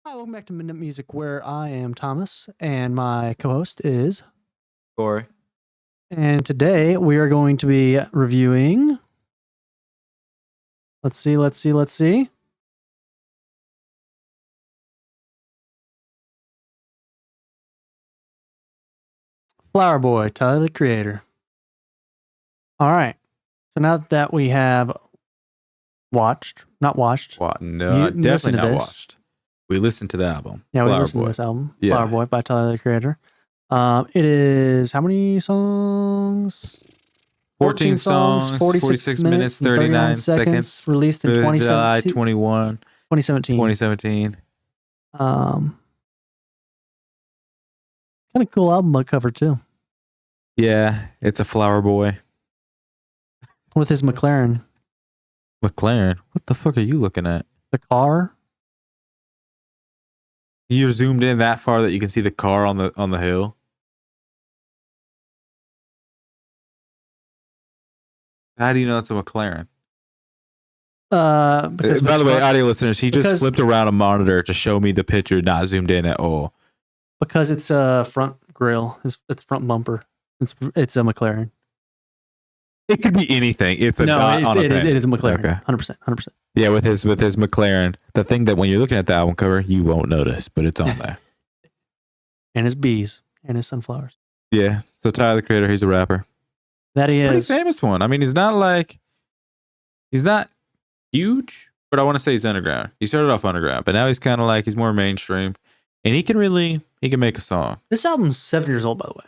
Hi, welcome back to Midnight Music, where I am Thomas and my co-host is. Corey. And today we are going to be reviewing. Let's see. Flower Boy, Tyler the Creator. All right. So now that we have not watched. What? No, You listen definitely to not this. watched. We listened to the album. Yeah, we Flower listened Boy. to this album, Yeah. Flower Boy by Tyler the Creator. It is how many songs? 14 songs, 46 minutes, 39 seconds. Released in July 2017. 2017. Kind of cool album cover too, Yeah, it's a Flower Boy. with his McLaren. McLaren? What the fuck are you looking at? The car. You're zoomed in that far that you can see the car on the hill. How do you know it's a McLaren? Because By the way, audio listeners, he just flipped around a monitor to show me the picture, not zoomed in at all. Because it's a front grille, it's front bumper. It's a McLaren. It could be anything. It's a it is a McLaren. Okay. 100%. Yeah, with his McLaren, the thing that when you're looking at the album cover, you won't notice, but it's on there. And his bees and his sunflowers. Yeah. So Tyler the Creator, he's a rapper. That he Pretty is. famous one. I mean, he's not huge, but I want to say he's underground. He started off underground, but now he's kind of he's more mainstream, and he can make a song. This album's 7 years old, by the way.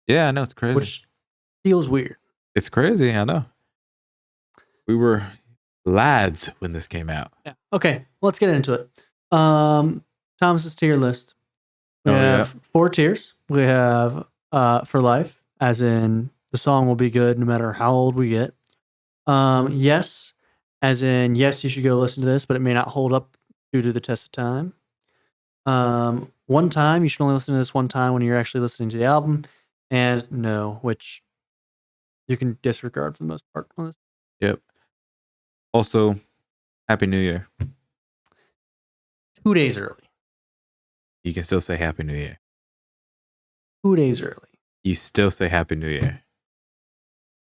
Yeah, I know, it's crazy. Which feels weird. It's crazy, I know. We were lads when this came out. Yeah. Okay, let's get into it. Thomas's tier list. We have 4 tiers. We have For Life, as in the song will be good no matter how old we get. Yes, as in yes, you should go listen to this, but it may not hold up due to the test of time. One time, you should only listen to this one time when you're actually listening to the album. And no, which you can disregard for the most part on this. Yep. Also, Happy New Year. 2 days early. You can still say Happy New Year. 2 days early. You still say Happy New Year.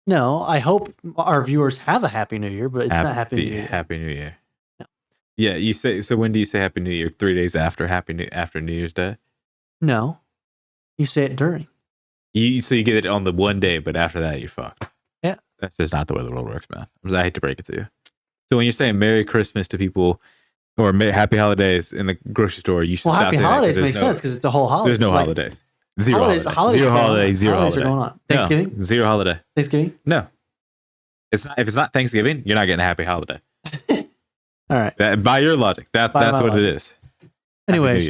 No, I hope our viewers have a Happy New Year, but it's not Happy New Year. Happy New Year. No. Yeah, you say. So when do you say Happy New Year? 3 days after after New Year's Day? No, you say it during. So you get it on the one day, but after that you're fucked. Yeah, that's just not the way the world works, man. I hate to break it to you. So when you're saying Merry Christmas to people or Happy Holidays in the grocery store, you should stop Happy saying Holidays makes sense because it's the whole holiday. There's no holidays. Zero holidays. Zero holiday. Zero holidays holiday. are going on. Thanksgiving. No, zero holiday. Thanksgiving. No, it's not. If it's not Thanksgiving, you're not getting a happy holiday. All right. By your logic, that's what it is. Anyways,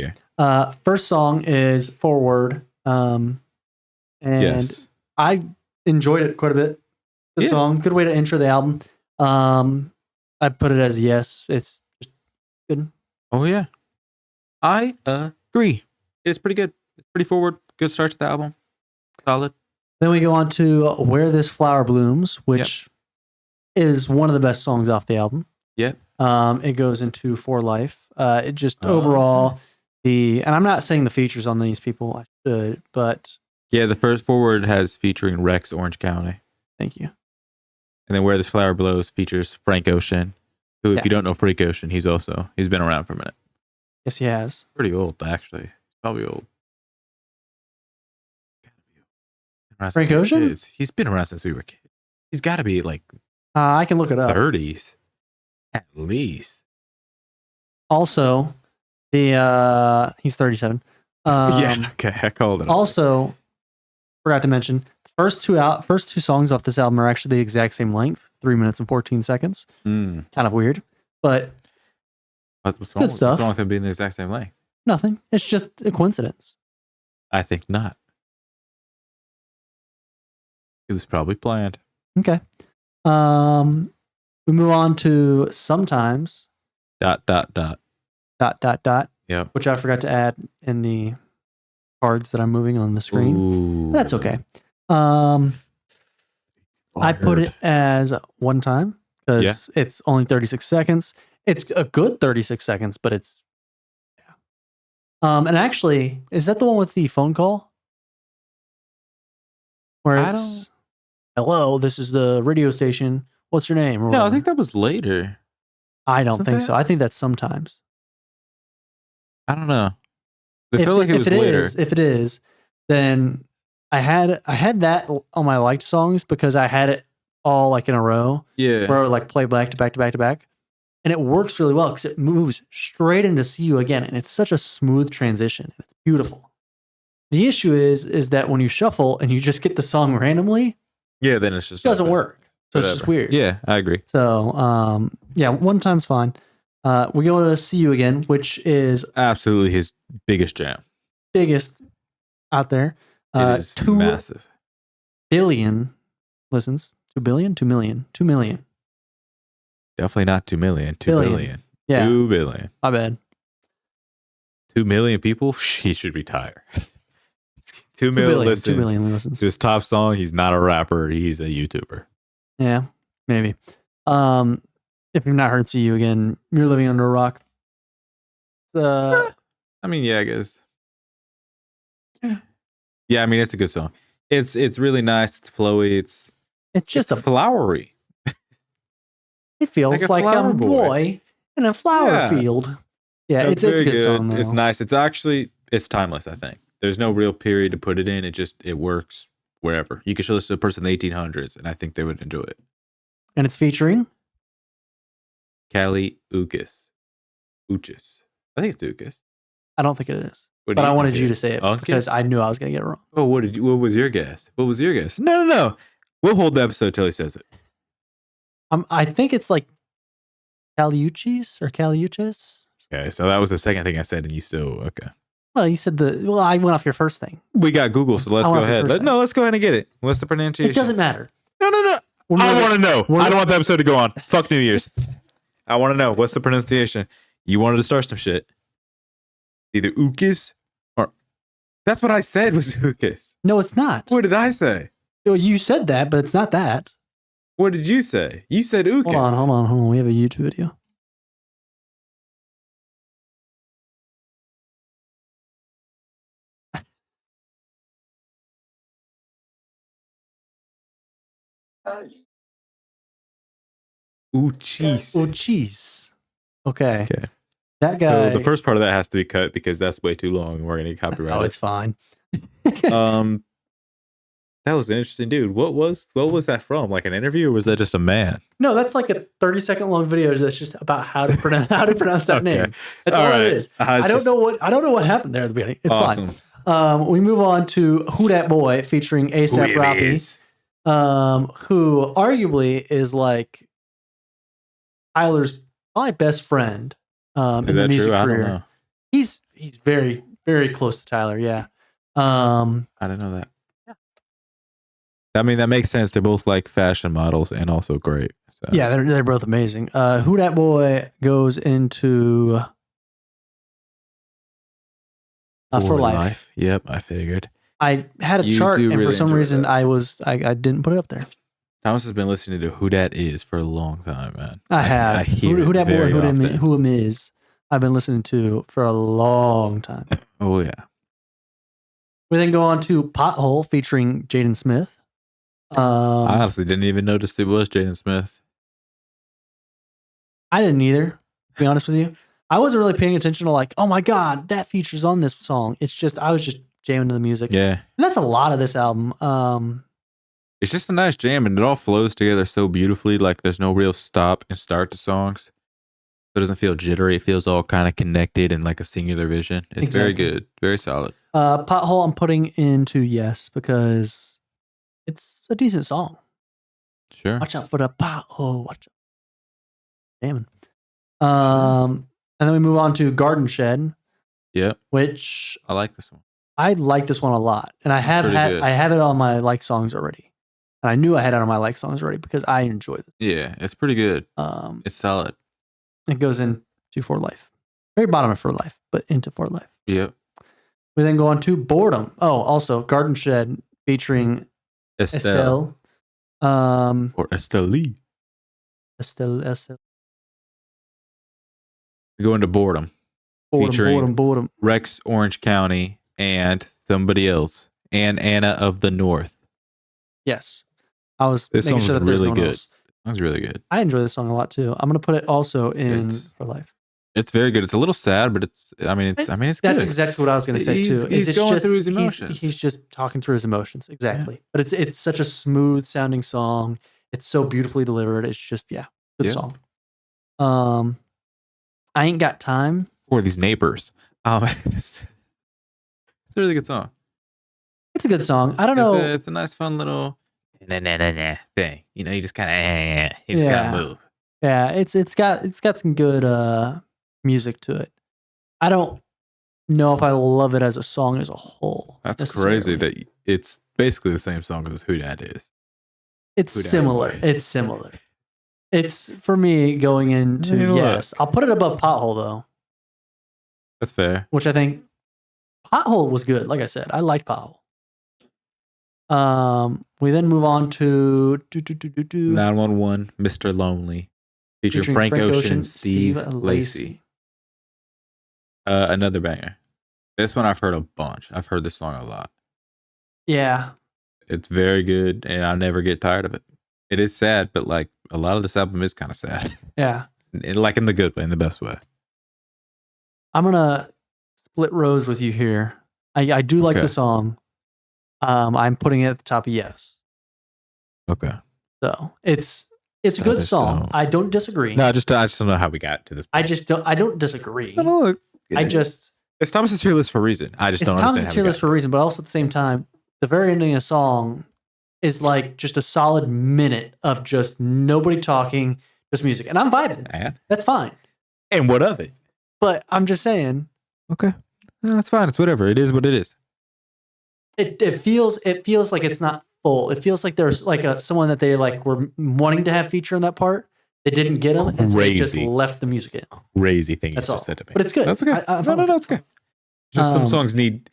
first song is Forward. And yes. I enjoyed it quite a bit. The song, good way to intro the album. I put it as yes. It's just good. Oh yeah, I agree. It's pretty good. It's pretty forward. Good start to the album. Solid. Then we go on to Where This Flower Blooms, which is one of the best songs off the album. Yep. It goes into For Life. It just overall and I'm not saying the features on these people. I should, but yeah, the first forward has featuring Rex Orange County. Thank you. And then Where This Flower Blows features Frank Ocean, who, if you don't know Frank Ocean, he's been around for a minute. Yes, he has. Pretty old, actually. Probably old. Frank Ocean? Kids. He's been around since we were kids. He's got to be I can look it up. 30s, at least. Also, he's 37. Yeah, okay, I called it. Also, forgot to mention, first two songs off this album are actually the exact same length, 3 minutes and 14 seconds. Kind of weird, but what's good stuff. What's wrong with them being the exact same length? Nothing. It's just a coincidence. I think not. It was probably planned. Okay. We move on to Sometimes. ... Yep. Which I forgot to add in the cards that I'm moving on the screen. Ooh. That's okay. I put it as one time because it's only 36 seconds. It's a good 36 seconds, but it's And actually, is that the one with the phone call? Where I it's, hello, this is the radio station. What's your name? Or No, I whatever. think that was later. I don't Wasn't think that? so. I think that's sometimes. I don't know. I feel like it was later. If it is, then I had that on my liked songs because I had it all like in a row Yeah. where I would like play back to back to back to back. And it works really well because it moves straight into See You Again. And it's such a smooth transition. It's beautiful. The issue is that when you shuffle and you just get the song randomly, Yeah, then it's just it doesn't work. So it's just weird. Yeah, I agree. So yeah, one time's fine. We go to See You Again, which is Absolutely his biggest jam. biggest out there. It is 2 massive. billion listens. 2 billion? 2 million. 2 million. Definitely not 2 million. 2 billion. Yeah. 2 billion. My bad. 2 million people? He should retire. 2 2 million billion. listens 2 million listens. to his top song. He's not a rapper. He's a YouTuber. Yeah, maybe. If you've not heard See You Again, you're living under a rock. I mean, yeah, I guess. Yeah, I mean, it's a good song. It's really nice. It's flowy. It's just it's flowery. It feels like a boy in a flower field. Yeah, it's a good song. Though. It's nice. It's timeless. I think there's no real period to put it in. It works wherever. You could show this to a person in the 1800s, and I think they would enjoy it. And it's featuring Kali Uchis. I think it's Uchis. I don't think it is. But I wanted you to say it because I knew I was going to get it wrong. Oh, what was your guess? What was your guess? No. We'll hold the episode till he says it. I think it's like Caliuchis or Caliuchis. Okay, so that was the second thing I said, and you still okay. Well, you said I went off your first thing. We got Google, so let's go ahead. Let's go ahead and get it. What's the pronunciation? It doesn't matter. No. I want to know. I don't want the episode to go on. Fuck New Year's. I want to know. What's the pronunciation? You wanted to start some shit. Either Ukis or... That's what I said was Ukis. No, it's not. What did I say? Well, you said that, but it's not that. What did you say? You said Ukis. Hold on. We have a YouTube video. Uchis. Okay. That guy. So the first part of that has to be cut because that's way too long and we're going to get copyrighted. Oh, it's fine. That was an interesting dude. What was that from? Like an interview, or was that just a man? No, that's like a 30-second long video that's just about how to pronounce that name. That's all it is. I don't know what happened there at the beginning. It's awesome. Fine. We move on to Who Dat Boy featuring A$AP Rocky, who arguably is like Tyler's probably best friend in the music career. I don't know. He's very, very close to Tyler. Yeah. I didn't know that. I mean, that makes sense. They're both like fashion models and also great. So. Yeah, they're both amazing. Who Dat Boy goes into For Life. Yep, I figured. I had a chart, and for some reason, I didn't put it up there. Thomas has been listening to Who Dat Is for a long time, man. I have. I hear Who Dat Boy, Who Him Is. I've been listening to for a long time. Oh yeah. We then go on to Pothole featuring Jaden Smith. I honestly didn't even notice it was Jaden Smith. I didn't either, to be honest with you. I wasn't really paying attention to like, oh my God, that features on this song. It's just, I was just jamming to the music. Yeah. And that's a lot of this album. It's just a nice jam and it all flows together so beautifully. Like there's no real stop and start to songs. It doesn't feel jittery. It feels all kind of connected in like a singular vision. It's very good. Very solid. Pothole I'm putting into yes because it's a decent song. Sure. Watch out for the pothole. Watch out. Jamming. And then we move on to Garden Shed. Yep. Which I like this one. I like this one a lot. And I have it on my like songs already. And I knew I had it on my like songs already because I enjoy it. Yeah, it's pretty good. It's solid. It goes into For Life. Very bottom of For Life, but into For Life. Yep. We then go on to Boredom. Oh, also Garden Shed featuring Estelle. Or Estelle Lee. Estelle. We go into Boredom. featuring Boredom. Rex Orange County and somebody else, and Anna of the North. Yes. I was This making song's sure that there's really no one good. else. That was really good. I enjoy this song a lot too. I'm gonna put it also in For Life. It's very good. It's a little sad, but it's That's good. exactly what I was gonna say too. He's going through his emotions. He's just talking through his emotions. Exactly. Yeah. But it's such a smooth sounding song. It's so beautifully delivered. It's just good song. I Ain't Got Time. For these neighbors. It's a really good song. It's a good song. I don't know. It's a nice, fun little thing. You know, you just kind of you just gotta move. Yeah, it's got some good music to it. I don't know if I love it as a song as a whole. That's crazy that it's basically the same song as Who Dat Is. It's similar. It's similar. It's for me going into yes. I'll put it above Pothole though. That's fair. Which I think Pothole was good. Like I said, I liked Pothole. We then move on to 911, Mr. Lonely, featuring Frank Ocean, Steve Lacy. Another banger. This one I've heard a bunch. I've heard this song a lot. Yeah. It's very good, and I never get tired of it. It is sad, but like a lot of this album is kind of sad. Yeah. Like in the good way, in the best way. I'm gonna split rows with you here. I do like the song. I'm putting it at the top of yes. Okay. So it's a good song. I don't disagree. No, I just don't know how we got to this point. I don't disagree. It's Thomas's tier list for a reason. I just don't understand. It's Thomas's tier list for a reason, but also at the same time, the very ending of the song is like just a solid minute of just nobody talking, just music. And I'm vibing. And? That's fine. And what of it? But I'm just saying. Okay. No, that's fine. It's whatever. It is what it is. It feels like it's not full. It feels like there's like someone that they like were wanting to have feature in that part. They didn't get them, and so they just left the music in. Crazy thing that's you just said to me. But it's good. That's okay. No, it's okay. Just some songs need.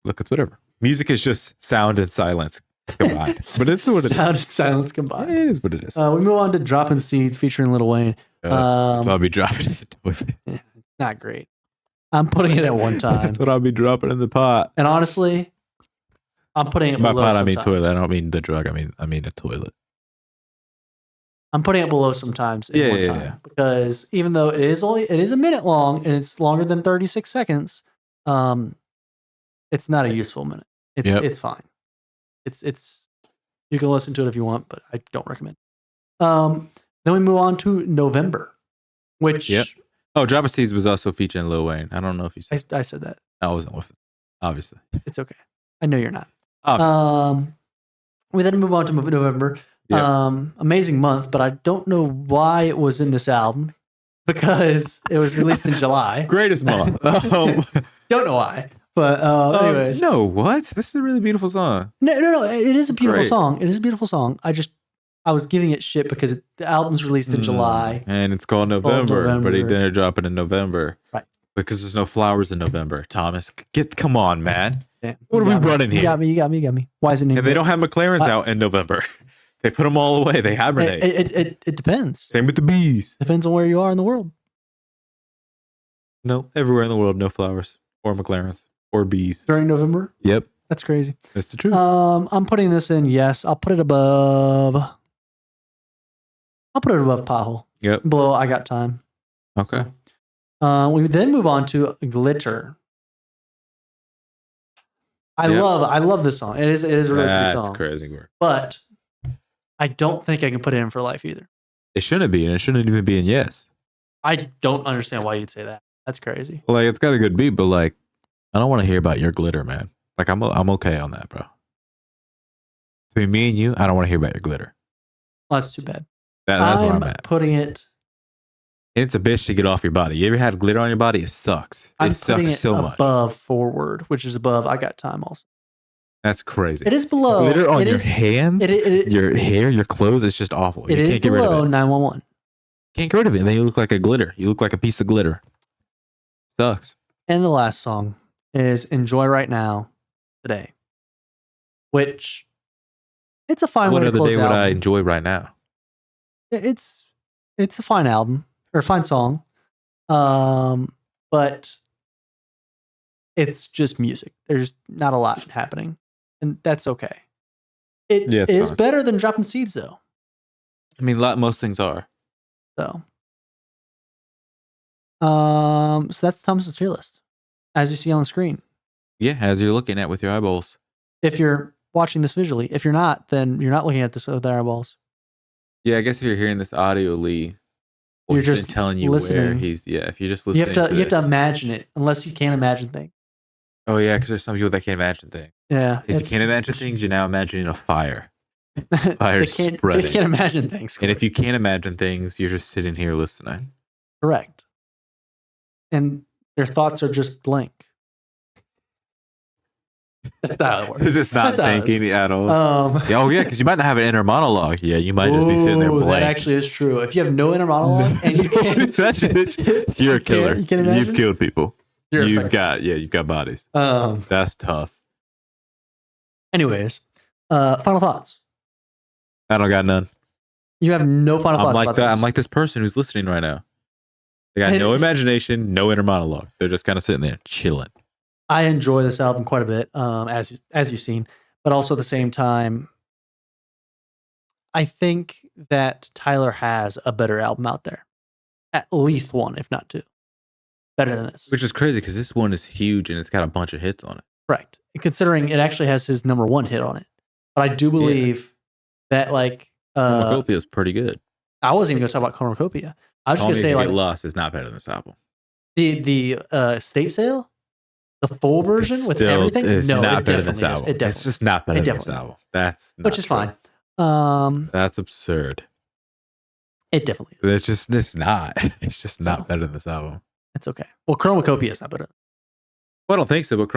Look, it's whatever. Music is just sound and silence combined. But it's what it is. Sound and silence combined. It is what it is. We move on to Dropping Seeds featuring Lil Wayne. I'll be dropping in the toilet. Not great. I'm putting it at one time. That's what I'll be dropping in the pot. And honestly, I'm putting it by below pot, sometimes. I mean toilet. I don't mean the drug. I mean a toilet. I'm putting it below sometimes in one time. Because even though it is a minute long and it's longer than 36 seconds, it's not a useful minute. It's fine. It's you can listen to it if you want, but I don't recommend. Then we move on to November, which Dropping Seeds was also featuring Lil Wayne. I don't know if you said I said that. I wasn't listening. Obviously. It's okay. I know you're not. We then move on to November. Amazing month, but I don't know why it was in this album because it was released in July. Greatest month. Don't know why, but anyways. No, what? This is a really beautiful song. No. It is a beautiful song. It is a beautiful song. I was giving it shit because the album's released in July. And it's called November, but he didn't drop it in November. Right. Because there's no flowers in November. Thomas, come on, man. Yeah, what are we running here? You got me. Why is it? And they don't have McLarens out in November. They put them all away. They hibernate. It depends. Same with the bees. Depends on where you are in the world. No, everywhere in the world, no flowers or McLarens or bees. During November? Yep. That's crazy. That's the truth. I'm putting this in yes. I'll put it above Pothole. Yep. Below I Got Time. Okay. We then move on to Glitter. I love this song. It is a really good song. That's crazy work. But I don't think I can put it in For Life either. It shouldn't be, and it shouldn't even be in yes. I don't understand why you'd say that. That's crazy. Like, it's got a good beat, but like, I don't want to hear about your glitter, man. Like, I'm okay on that, bro. Between me and you, I don't want to hear about your glitter. Well, that's too bad. That's where I'm at. Putting it. It's a bitch to get off your body. You ever had glitter on your body? It sucks. I'm sucks putting it so much. Above Forward, which is above I Got Time also. That's crazy. It is below. Glitter on your hands, your hair, your clothes. It's just awful. You can't get rid of it. 911. Can't get rid of it. And then you look like a glitter. You look like a piece of glitter. Sucks. And the last song is Enjoy Right Now Today, which it's a fine way to close out. What other day would I enjoy right now? It's a fine album or a fine song. but it's just music. There's not a lot happening, and that's okay. It is fine. better than Dropping Seeds, though. I mean, most things are. So that's Thomas's tier list, as you see on the screen. Yeah, as you're looking at with your eyeballs. If you're watching this visually, if you're not, then you're not looking at this with eyeballs. Yeah, I guess if you're hearing this audioly, you're just telling you listening. where he's. Yeah, if you're just listening, you have to imagine it, unless you can't imagine things. Oh yeah, because there's some people that can't imagine things. Yeah, if you can't imagine things, you're now imagining a fire. Fire spreading. They can't imagine things. And if you can't imagine things, you're just sitting here listening. Correct. And their thoughts are just blank. That's how it works. It's just not thinking at all. Because you might not have an inner monologue. Yeah, you might just be sitting there blank. That actually is true. If you have no inner monologue and you can't, you're a killer. You can't imagine? You've killed people. You've got bodies. That's tough. Anyways, final thoughts. I don't got none. You have no final thoughts about this. I'm like this person who's listening right now. They got no imagination, no inner monologue. They're just kind of sitting there chilling. I enjoy this album quite a bit, as you've seen, but also at the same time, I think that Tyler has a better album out there. At least one, if not two. Better than this. Which is crazy because this one is huge and it's got a bunch of hits on it. Correct. Considering it actually has his number one hit on it. But I do believe that Cornucopia is pretty good. I wasn't even going to talk about Cornucopia. I was just going to say Lost is not better than this album. The State Sale? The full version with everything? No, not better than this album. It's just not better than this album. That's not which is fine. That's absurd. It definitely is. It's not. It's just not better than this album. It's okay. Well, Cornucopia is not better. Well, I don't think so, but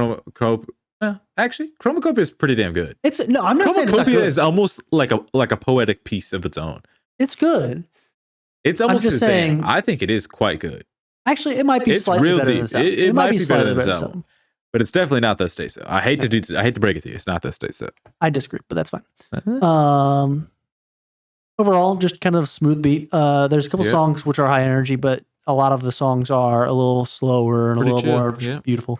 Cornucopia is pretty damn good. I'm not saying Cornucopia is almost like a poetic piece of its own. It's good. It's almost just saying. I think it is quite good. Actually, it might be slightly better than this album. It might be slightly better than this album. But it's definitely not the Stay So. I hate to break it to you. It's not the Stay So. I disagree, but that's fine. Overall, just kind of smooth beat. There's a couple songs which are high energy, but a lot of the songs are a little slower and a little more just beautiful.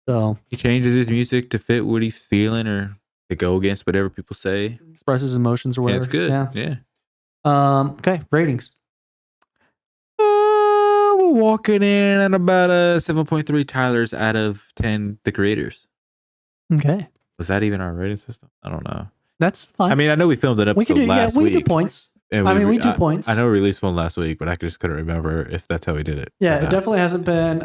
So he changes his music to fit what he's feeling or to go against whatever people say. Expresses emotions or whatever. Yeah, it's good. Yeah. Okay, ratings. We're walking in at about a 7.3 Tylers out of 10 The Creators. Okay. Was that even our rating system? I don't know. That's fine. I mean, I know we filmed an episode last week. We do points. We do points. I know we released one last week, but I just couldn't remember if that's how we did it. Yeah, it definitely hasn't been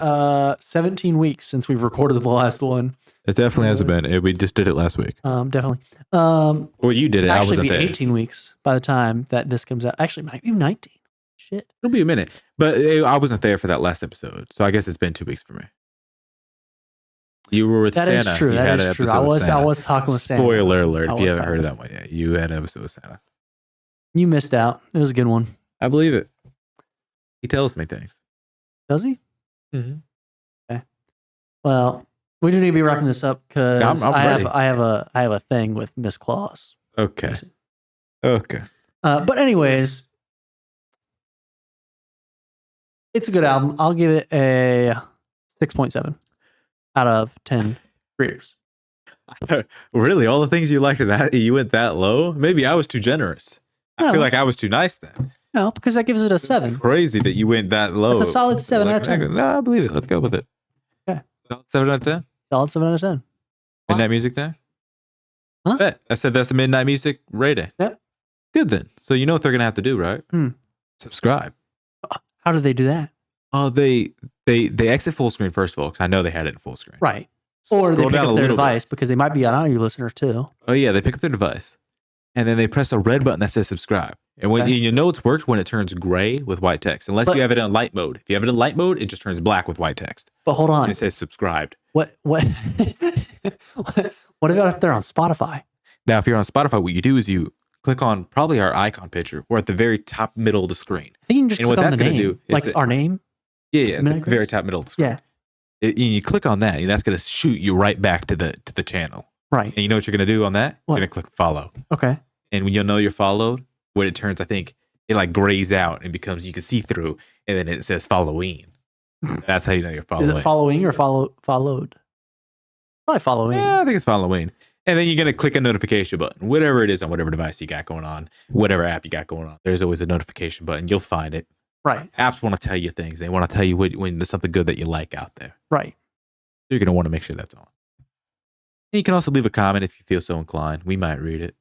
17 weeks since we've recorded the last one. It definitely hasn't been. We just did it last week. Definitely. Well, you did it. It'll actually be 18 weeks by the time that this comes out. Actually, might be 19. Shit. It'll be a minute. But I wasn't there for that last episode, so I guess it's been 2 weeks for me. You were with Santa. That is true. That is true. I was talking with Santa. Spoiler alert if you haven't heard of that one yet. You had an episode with Santa. You missed out. It was a good one. I believe it. He tells me things. Does he? Mm-hmm. Okay. Well, we do need to be wrapping this up because I have a thing with Miss Claus. Okay. Okay. But anyways, it's a good album. I'll give it a 6.7 out of 10 readers. Really? All the things you liked that you went that low? Maybe I was too generous. I feel like I was too nice then. No, because that gives it a 7. It's crazy that you went that low. It's a solid 7 out of 10. No, I believe it. Let's go with it. Okay. 7 out of 10? Solid 7 out of 10. Midnight Music then? Huh? Bet. I said that's the Midnight Music rating. Yep. Good then. So you know what they're going to have to do, right? Subscribe. How do they do that? They exit full screen first of all, because I know they had it in full screen. Right. Or they pick up their device because they might be an audio listener too. Oh yeah, they pick up their device. And then they press a red button that says subscribe. And when you know it's worked when it turns gray with white text. Unless you have it on light mode. If you have it in light mode, it just turns black with white text. But hold on. And it says subscribed. What what about if they're on Spotify? Now, if you're on Spotify, what you do is you click on probably our icon picture or at the very top middle of the screen. I think you can just click on the name. Like our name? Yeah, the very top middle of the screen. Yeah. You click on that, and that's going to shoot you right back to the channel. Right. And you know what you're going to do on that? You're going to click follow. Okay. And when you'll know you're followed, when it turns, I think, it like grays out and becomes, you can see through, and then it says following. That's how you know you're Is following. it following or followed? Probably following. Yeah, I think it's following. And then you're gonna click a notification button, whatever it is on whatever device you got going on, whatever app you got going on. There's always a notification button. You'll find it. Right. Apps want to tell you things. They want to tell you when there's something good that you like out there. Right. So you're gonna want to make sure that's on. And you can also leave a comment if you feel so inclined. We might read it.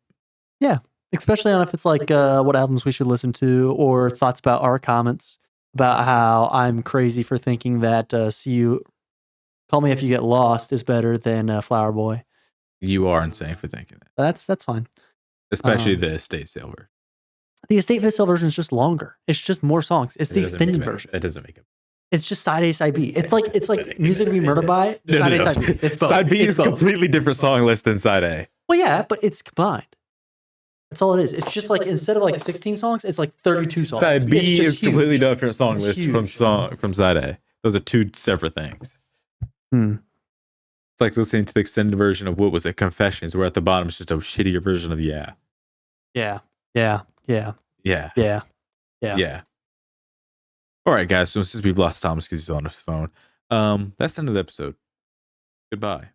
Yeah, especially on if it's like what albums we should listen to, or thoughts about our comments about how I'm crazy for thinking that Call Me If You Get Lost is better than Flower Boy. You are insane for thinking that. That's fine. Especially the estate sale version. The estate sale version is just longer. It's just more songs. It's the extended version. It doesn't make it. It's just side A, side B. It's like Music to Be Murdered By. Side A, side B. It's both. Side B is a completely different song list than side A. Well, yeah, but it's combined. That's all it is. It's just like instead of like 16 songs, it's like 32 songs. Side B is huge. completely different song list from side A. Those are two separate things. It's like listening to the extended version of what was it, Confessions, where at the bottom it's just a shittier version of Yeah. All right, guys. So since we've lost Thomas because he's on his phone, that's the end of the episode. Goodbye.